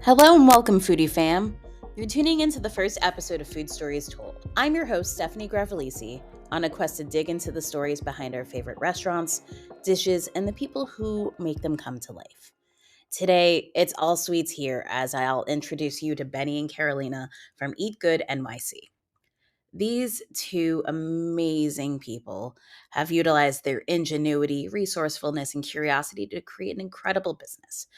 Hello and welcome, foodie fam. You're tuning into the first episode of Food Stories Told. I'm your host, Stephanie Gravalese, on a quest to dig into the stories behind our favorite restaurants, dishes, and the people who make them come to life. Today, it's all sweets here as I'll introduce you to Benni and Carolina from Eat Good NYC. These two amazing people have utilized their ingenuity, resourcefulness, and curiosity to create an incredible business.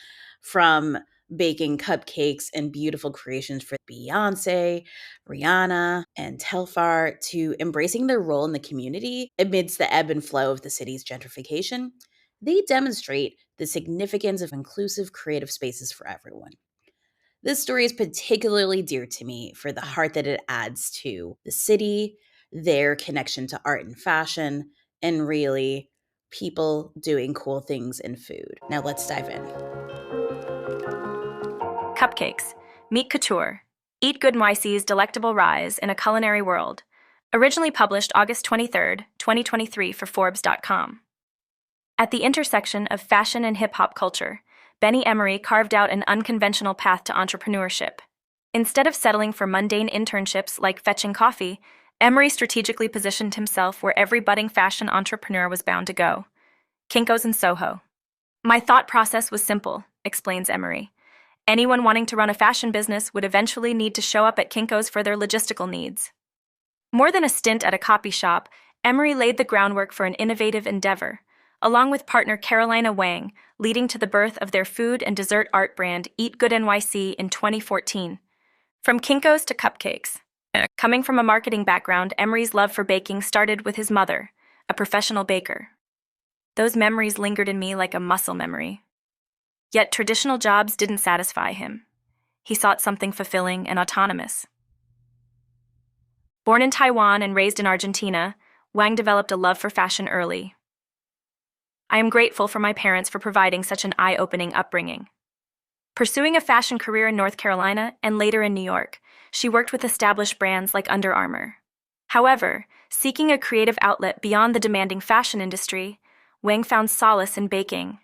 From baking cupcakes and beautiful creations for Beyoncé, Rihanna, and Telfar to embracing their role in the community amidst the ebb and flow of the city's gentrification, they demonstrate the significance of inclusive creative spaces for everyone. This story is particularly dear to me for the heart that it adds to the city, their connection to art and fashion, and really people doing cool things in food. Now let's dive in. Cupcakes, Meat Couture, Eat Good NYC's delectable rise in a culinary world. Originally published August 23, 2023 for Forbes.com. At the intersection of fashion and hip-hop culture, Benni Emory carved out an unconventional path to entrepreneurship. Instead of settling for mundane internships like fetching coffee, Emory strategically positioned himself where every budding fashion entrepreneur was bound to go: Kinko's in Soho. "My thought process was simple," explains Emory. "Anyone wanting to run a fashion business would eventually need to show up at Kinko's for their logistical needs." More than a stint at a copy shop, Emory laid the groundwork for an innovative endeavor, along with partner Carolina Wang, leading to the birth of their food and dessert art brand Eat Good NYC in 2014. From Kinko's to cupcakes. Coming from a marketing background, Emory's love for baking started with his mother, a professional baker. Those memories lingered in me like a muscle memory. Yet traditional jobs didn't satisfy him. He sought something fulfilling and autonomous. Born in Taiwan and raised in Argentina, Wang developed a love for fashion early. "I am grateful for my parents for providing such an eye-opening upbringing." Pursuing a fashion career in North Carolina and later in New York, she worked with established brands like Under Armour. However, seeking a creative outlet beyond the demanding fashion industry, Wang found solace in baking.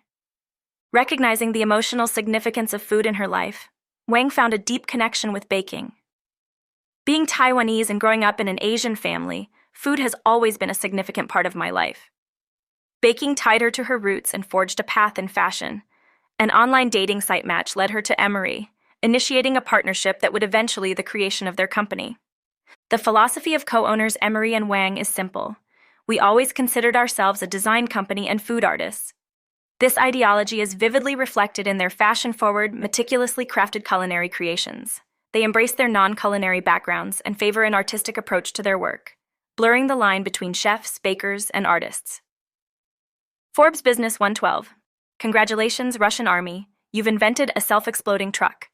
Recognizing the emotional significance of food in her life, Wang found a deep connection with baking. Being Taiwanese and growing up in an Asian family, food has always been a significant part of my life. Baking tied her to her roots and forged a path in fashion. An online dating site match led her to Emory, initiating a partnership that would eventually the creation of their company. The philosophy of co-owners Emory and Wang is simple. We always considered ourselves a design company and food artists. This ideology is vividly reflected in their fashion-forward, meticulously crafted culinary creations. They embrace their non-culinary backgrounds and favor an artistic approach to their work, blurring the line between chefs, bakers, and artists. Forbes Business 112. Congratulations, Russian Army. You've invented a self-exploding truck.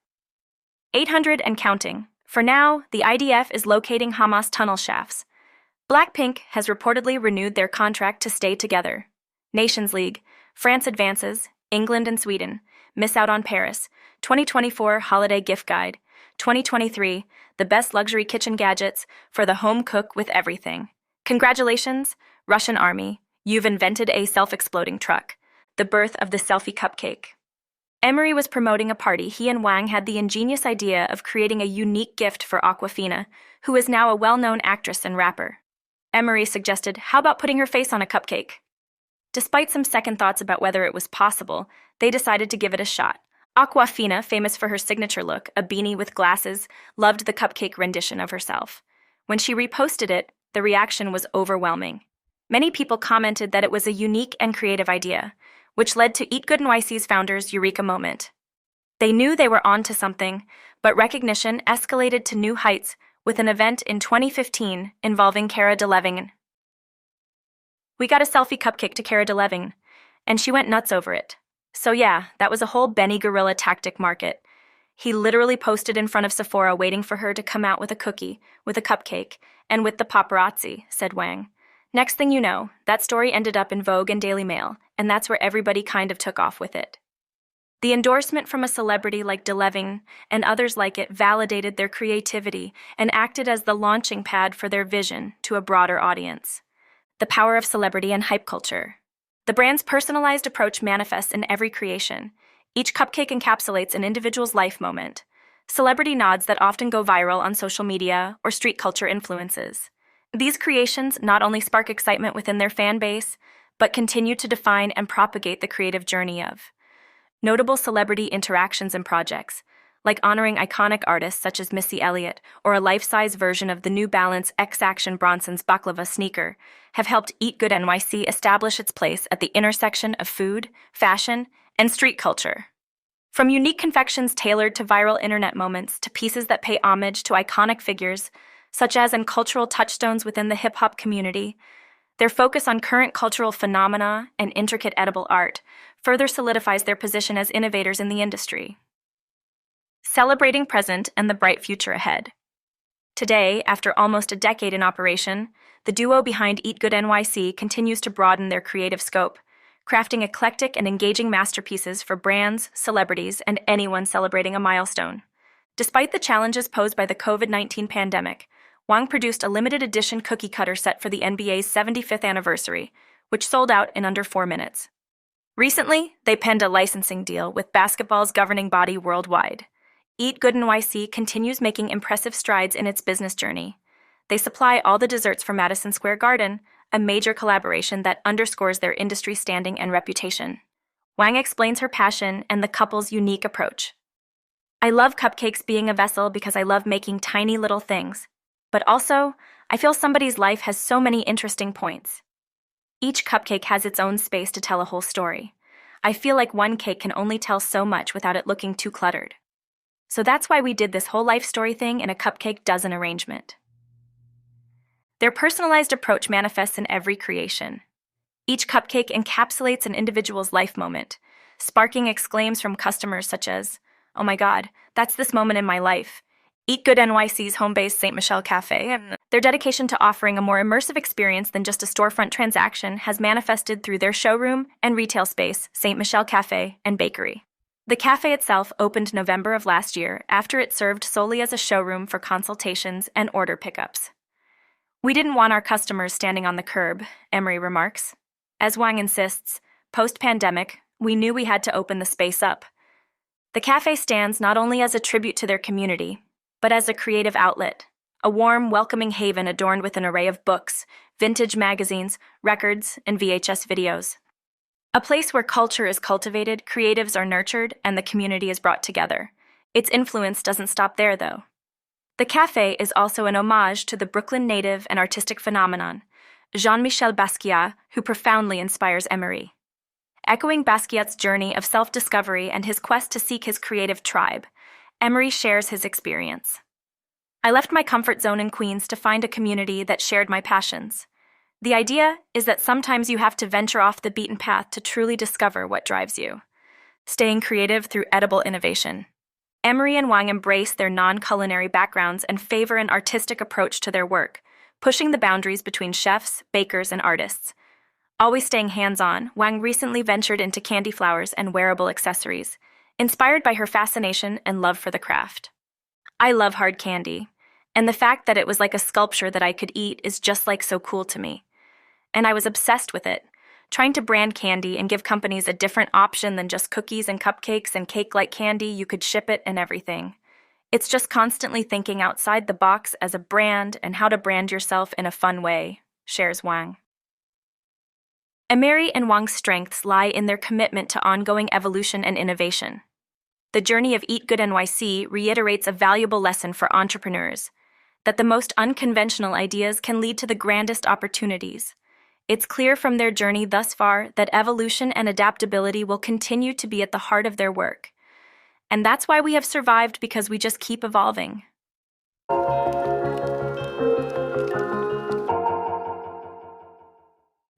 800 and counting. For now, the IDF is locating Hamas tunnel shafts. Blackpink has reportedly renewed their contract to stay together. Nations League. France advances. England and Sweden miss out on Paris. 2024 Holiday Gift Guide. 2023, the best luxury kitchen gadgets for the home cook with everything. Congratulations, Russian Army. You've invented a self-exploding truck. The birth of the selfie cupcake. Emory was promoting a party. He and Wang had the ingenious idea of creating a unique gift for Awkwafina, who is now a well-known actress and rapper. Emory suggested, how about putting her face on a cupcake? Despite some second thoughts about whether it was possible, they decided to give it a shot. Awkwafina, famous for her signature look, a beanie with glasses, loved the cupcake rendition of herself. When she reposted it, the reaction was overwhelming. Many people commented that it was a unique and creative idea, which led to Eat Good NYC's founders' eureka moment. They knew they were onto something, but recognition escalated to new heights with an event in 2015 involving Cara Delevingne. "We got a selfie cupcake to Cara Delevingne, and she went nuts over it. So yeah, that was a whole Benny guerrilla tactic market. He literally posted in front of Sephora waiting for her to come out with a cookie, with a cupcake, and with the paparazzi," said Wang. Next thing you know, that story ended up in Vogue and Daily Mail, and that's where everybody kind of took off with it. The endorsement from a celebrity like Delevingne and others like it validated their creativity and acted as the launching pad for their vision to a broader audience. The power of celebrity and hype culture. The brand's personalized approach manifests in every creation. Each cupcake encapsulates an individual's life moment, celebrity nods that often go viral on social media or street culture influences. These creations not only spark excitement within their fan base, but continue to define and propagate the creative journey of notable celebrity interactions and projects, like honoring iconic artists such as Missy Elliott or a life-size version of the New Balance X Action Bronson's baklava sneaker, have helped Eat Good NYC establish its place at the intersection of food, fashion, and street culture. From unique confections tailored to viral internet moments to pieces that pay homage to iconic figures, such as and cultural touchstones within the hip-hop community, their focus on current cultural phenomena and intricate edible art further solidifies their position as innovators in the industry. Celebrating present and the bright future ahead. Today, after almost a decade in operation, the duo behind Eat Good NYC continues to broaden their creative scope, crafting eclectic and engaging masterpieces for brands, celebrities, and anyone celebrating a milestone. Despite the challenges posed by the COVID-19 pandemic, Wang produced a limited edition cookie cutter set for the NBA's 75th anniversary, which sold out in under 4 minutes. Recently, they penned a licensing deal with basketball's governing body worldwide. Eat Good NYC continues making impressive strides in its business journey. They supply all the desserts for Madison Square Garden, a major collaboration that underscores their industry standing and reputation. Wang explains her passion and the couple's unique approach. I love cupcakes being a vessel because I love making tiny little things. But also, I feel somebody's life has so many interesting points. Each cupcake has its own space to tell a whole story. I feel like one cake can only tell so much without it looking too cluttered. So that's why we did this whole life story thing in a cupcake dozen arrangement. Their personalized approach manifests in every creation. Each cupcake encapsulates an individual's life moment, sparking exclaims from customers such as, "Oh my God, that's this moment in my life." Eat Good NYC's home-based St. Michel Cafe, and their dedication to offering a more immersive experience than just a storefront transaction has manifested through their showroom and retail space, St. Michel Cafe and Bakery. The cafe itself opened November of last year after it served solely as a showroom for consultations and order pickups. We didn't want our customers standing on the curb, Emory remarks. As Wang insists, post-pandemic, we knew we had to open the space up. The cafe stands not only as a tribute to their community, but as a creative outlet, a warm, welcoming haven adorned with an array of books, vintage magazines, records, and VHS videos. A place where culture is cultivated, creatives are nurtured, and the community is brought together. Its influence doesn't stop there, though. The cafe is also an homage to the Brooklyn native and artistic phenomenon, Jean-Michel Basquiat, who profoundly inspires Emory. Echoing Basquiat's journey of self-discovery and his quest to seek his creative tribe, Emory shares his experience. I left my comfort zone in Queens to find a community that shared my passions. The idea is that sometimes you have to venture off the beaten path to truly discover what drives you. Staying creative through edible innovation. Emory and Wang embrace their non-culinary backgrounds and favor an artistic approach to their work, pushing the boundaries between chefs, bakers, and artists. Always staying hands-on, Wang recently ventured into candy flowers and wearable accessories, inspired by her fascination and love for the craft. I love hard candy, and the fact that it was like a sculpture that I could eat is just like so cool to me. And I was obsessed with it, trying to brand candy and give companies a different option than just cookies and cupcakes and cake-like candy. You could ship it and everything. It's just constantly thinking outside the box as a brand and how to brand yourself in a fun way, shares Wang. Emory and Wang's strengths lie in their commitment to ongoing evolution and innovation. The journey of Eat Good NYC reiterates a valuable lesson for entrepreneurs, that the most unconventional ideas can lead to the grandest opportunities. It's clear from their journey thus far that evolution and adaptability will continue to be at the heart of their work. And that's why we have survived, because we just keep evolving.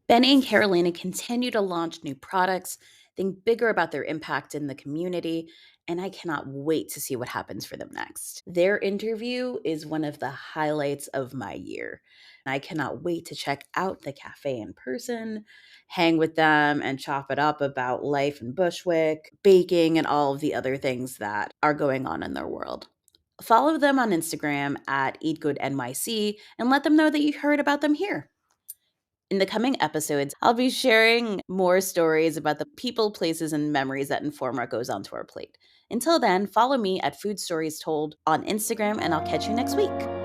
Benni and Carolina continue to launch new products, think bigger about their impact in the community, and I cannot wait to see what happens for them next. Their interview is one of the highlights of my year. I cannot wait to check out the cafe in person, hang with them, and chop it up about life in Bushwick, baking, and all of the other things that are going on in their world. Follow them on Instagram at EatGoodNYC and let them know that you heard about them here. In the coming episodes, I'll be sharing more stories about the people, places, and memories that inform what goes onto our plate. Until then, follow me at Food Stories Told on Instagram, and I'll catch you next week.